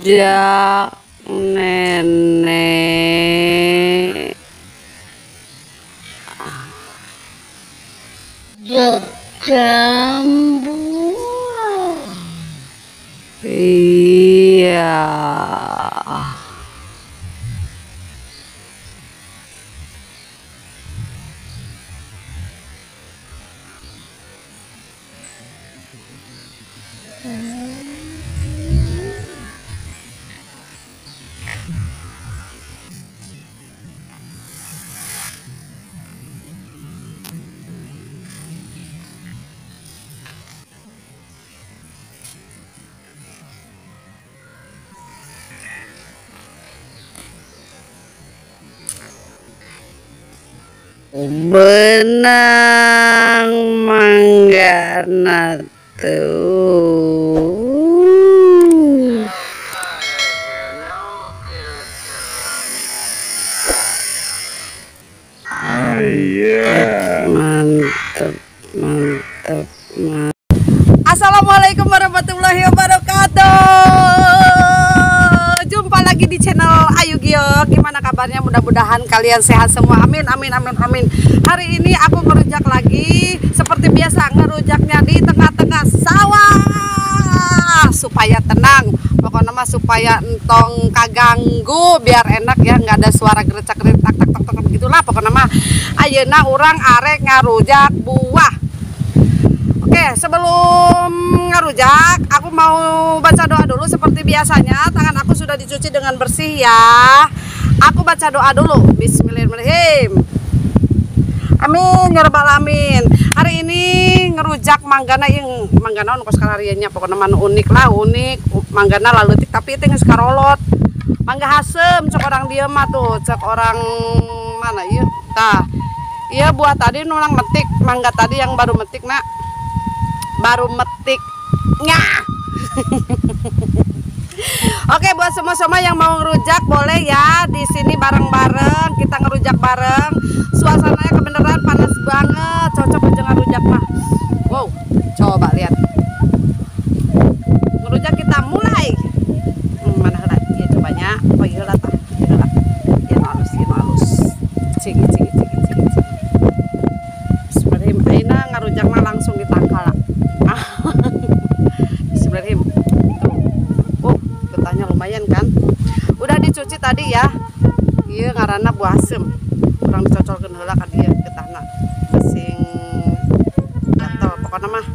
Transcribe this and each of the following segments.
rujak nenek. Jambu. Iya. Benang manggana tuh. Mantap, mantap, mantap. Assalamualaikum warahmatullahi wabarakatuh. Jumpa lagi di channel Ayu Giok. Gimana kabarnya? Mudah-mudahan kalian sehat semua. Amin, amin, amin, amin. Hari ini aku ngerujak lagi. Seperti biasa, ngerujaknya di tengah-tengah sawah supaya tenang. Pokoknya mah supaya entong kaganggu, biar enak ya, nggak ada suara gerecak-gerecak tak tak tak tak gitulah. Pokoknya mah ayeuna urang arek ngarujak buah. Oke, sebelum ngerujak, aku mau baca doa dulu seperti biasanya. Tangan aku sudah dicuci dengan bersih ya. Aku baca doa dulu. Bismillahirrahmanirrahim. Amin ya rabbal alamin. Hari ini ngerujak manggana yang manggana nu kaskararianya pokoknya mah unik lah, unik. Manggana lalu tapi itu geus karolot. Mangga hasem cek orang dia mah tuh, cek orang mana ieu? Tah. Iya buah tadi nulang metik, mangga tadi yang baru metik nak. Baru metiknya. Oke, buat semua-semua yang mau ngerujak boleh ya di sini bareng-bareng kita ngerujak bareng. Suasananya kebenaran panas banget, cocok aja ngerujak mah. Wow, coba lihat. Ngerujak kita mulai. Mana heula? Ieu cobanya. Oh ieu heula tah. Heula. Ieu halus, ieu halus. Cigi. Bismillahirrahmanirrahim. Ayeuna ngerujak mah langsung ditangkal. Bismillahirrahmanirrahim. Tuh, getahnya lumayan kan? Udah dicuci tadi ya. Iya ngaranna buah asem. Kurang dicocolkeun heula ka dieu getahna. Sing gatel pokoknya mah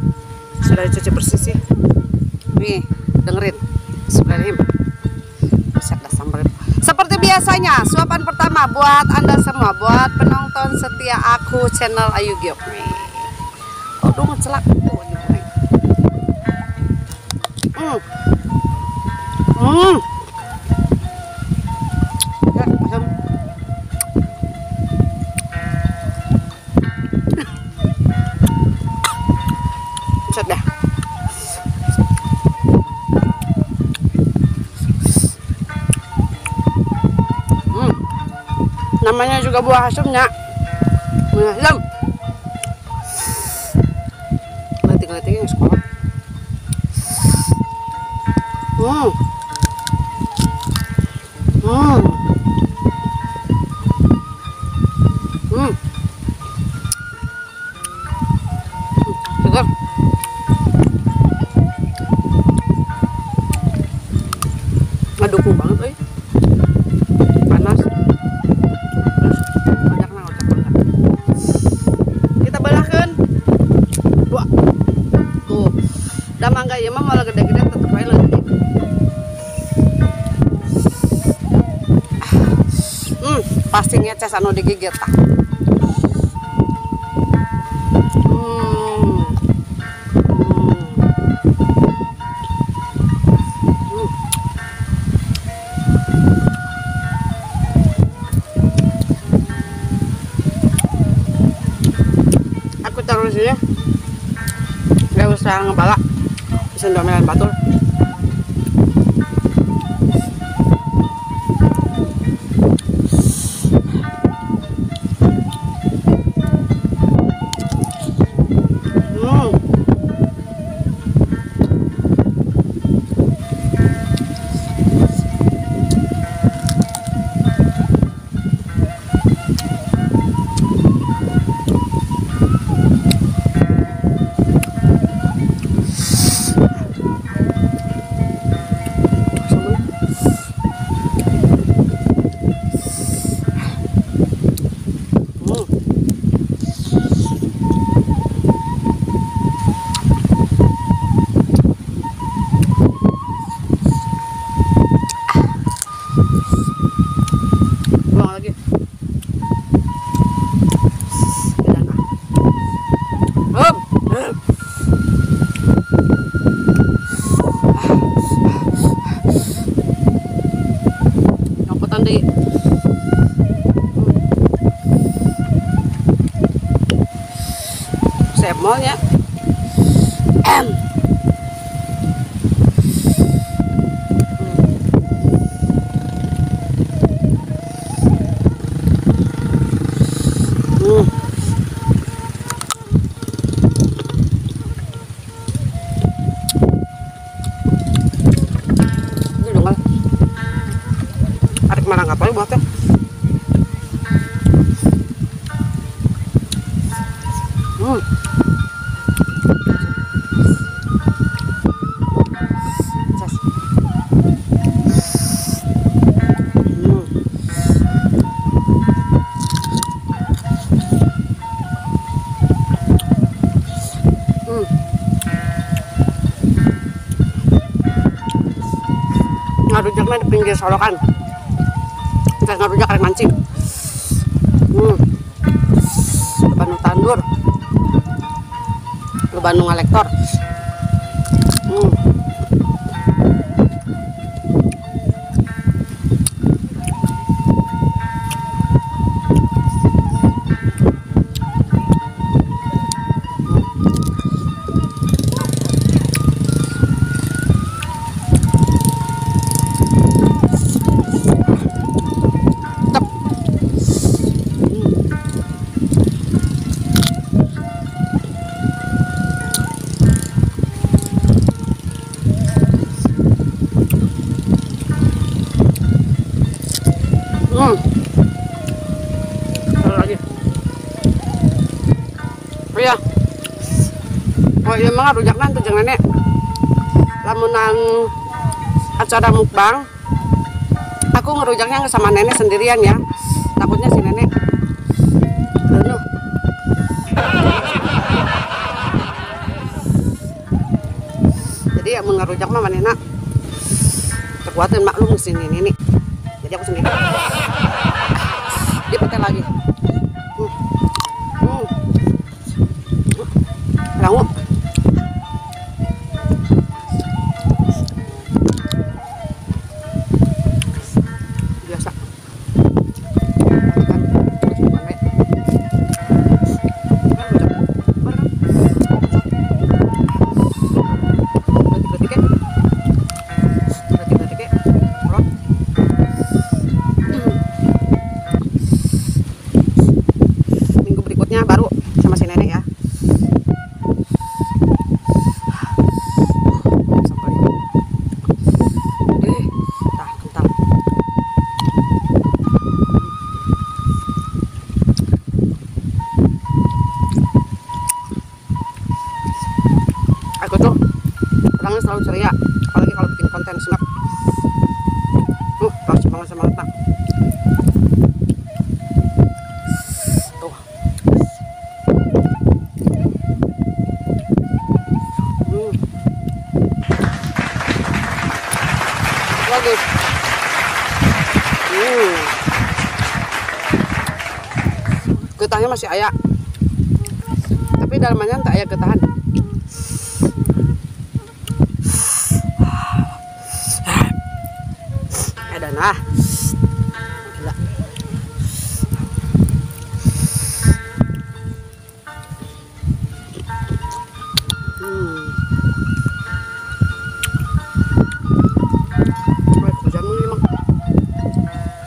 sudah dicuci bersih sih. Nih, dengerin. Bismillahirrahmanirrahim. Buset dah sambar. Seperti biasanya, suapan pertama buat Anda semua, buat penonton setia aku channel Ayu Giok. Aduh ngecelak. Sudah. Namanya juga buah asumnya. Lem. Letik-letiknya sekolah. Segar. Ngadukung banget euy. Panas. Terus banyak nang ocak-ocak. Kita balahkeun. Wah. Tuh. Da mangga ieu mah malah gede-gede tetep bae leutik. Pasti ngeces anu digigit tah. Aku taruh sini. Gak usah ngebala. Bisa domelan batul. malnya. Ini dong, arek marang apa ya buatnya? Ngarujaknya di pinggir solokan. Kita ngarujak arek mancing. Bandung tandur. Bandung ngalektor. Lagi. Oh iya. Oh iya mah rujakna tuh jeung nenek. Lamunan acara mukbang, aku ngerujaknya sama nenek sendirian ya. Takutnya si nenek aduh. Jadi ya mun ngerujak mah manehna kekuatan maklum sini ini. Jadi aku sendiri. Dia petel lagi. Rangu. Biasa. Minggu berikutnya baru sama si nenek ya. Aku tuh orangnya selalu ceria, apalagi kalau bikin konten snap. Harus semangat nak. Tuh. Lagi. Getahnya masih ayak, tapi dalamannya tak ayak getahan. Nah, gila. Hujan ini emang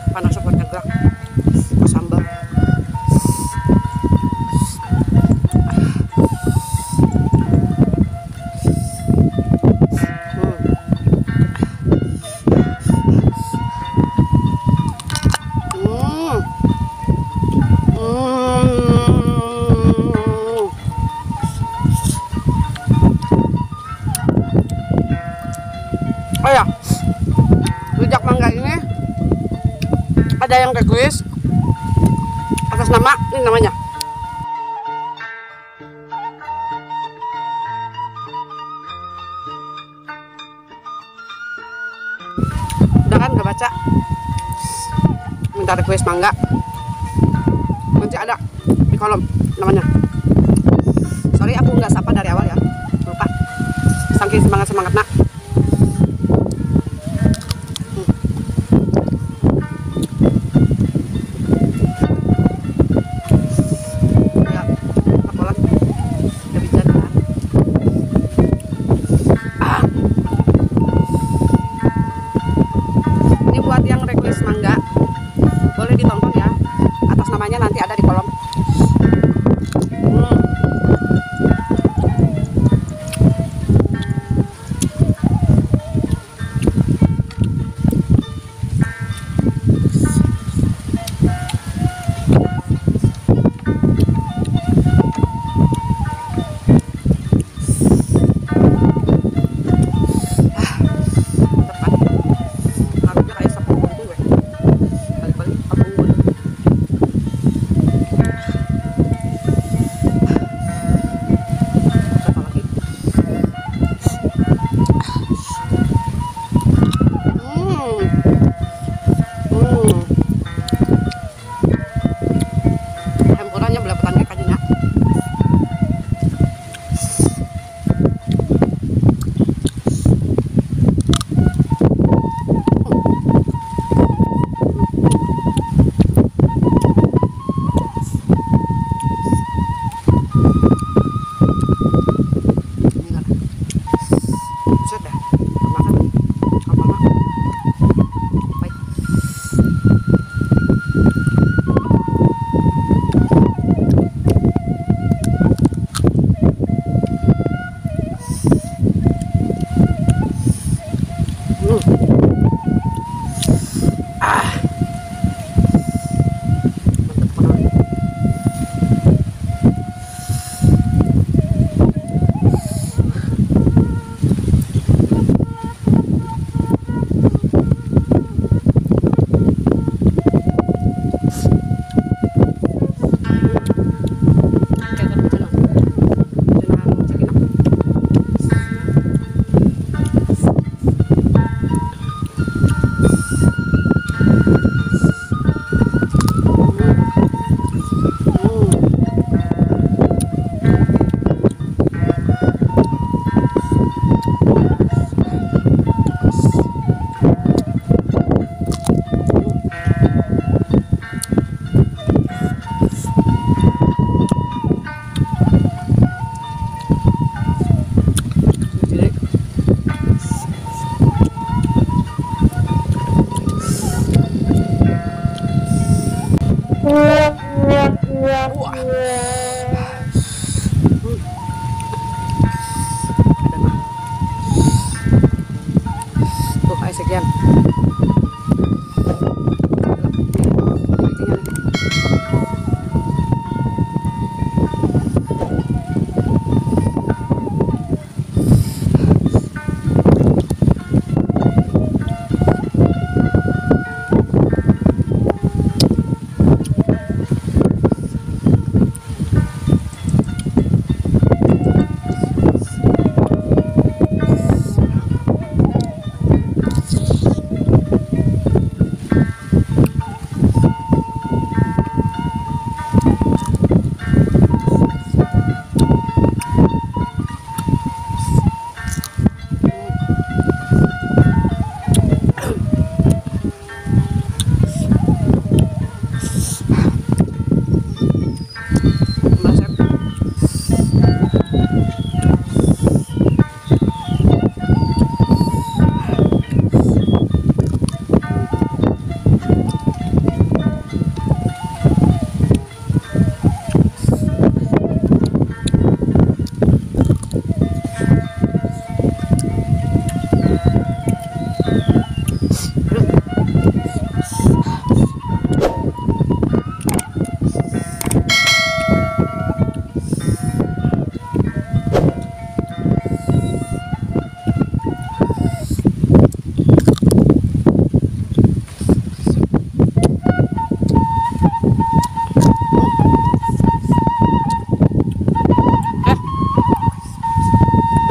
panas buat nyegerak. Sambal. Oh ya, rujak mangga ini ada yang request atas nama ini namanya. Udah kan udah baca, minta request mangga, nanti ada di kolom namanya. Sorry aku nggak sapa dari awal ya, lupa. Saking semangat nak. Ya, apa lagi? Gak bisa. Fotonya nanti ada di kolom. Sekian.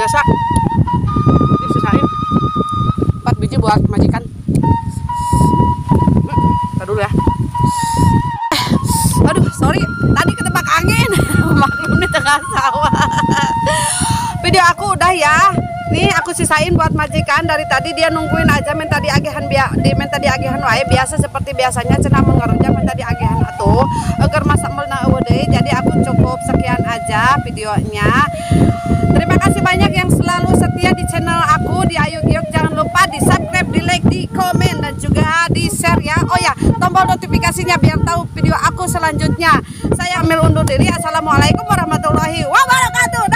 Biasa disisain 4 biji buat majikan. Ntar dulu ya. Aduh sorry tadi ketebak angin. Maklum di tengah sawah. Video aku udah ya. Nih aku sisain buat majikan. Dari tadi dia nungguin aja minta diagihan wae biasa seperti biasanya cenah mengeroja minta diagihan atuh agar masak melna eueuh. Jadi aku cukup sekian aja videonya. Terima kasih banyak yang selalu setia di channel aku di Ayu Giok. Jangan lupa di subscribe, di like, di komen dan juga di share ya. Oh ya tombol notifikasinya biar tahu video aku selanjutnya. Saya Amel undur diri. Assalamualaikum warahmatullahi wabarakatuh.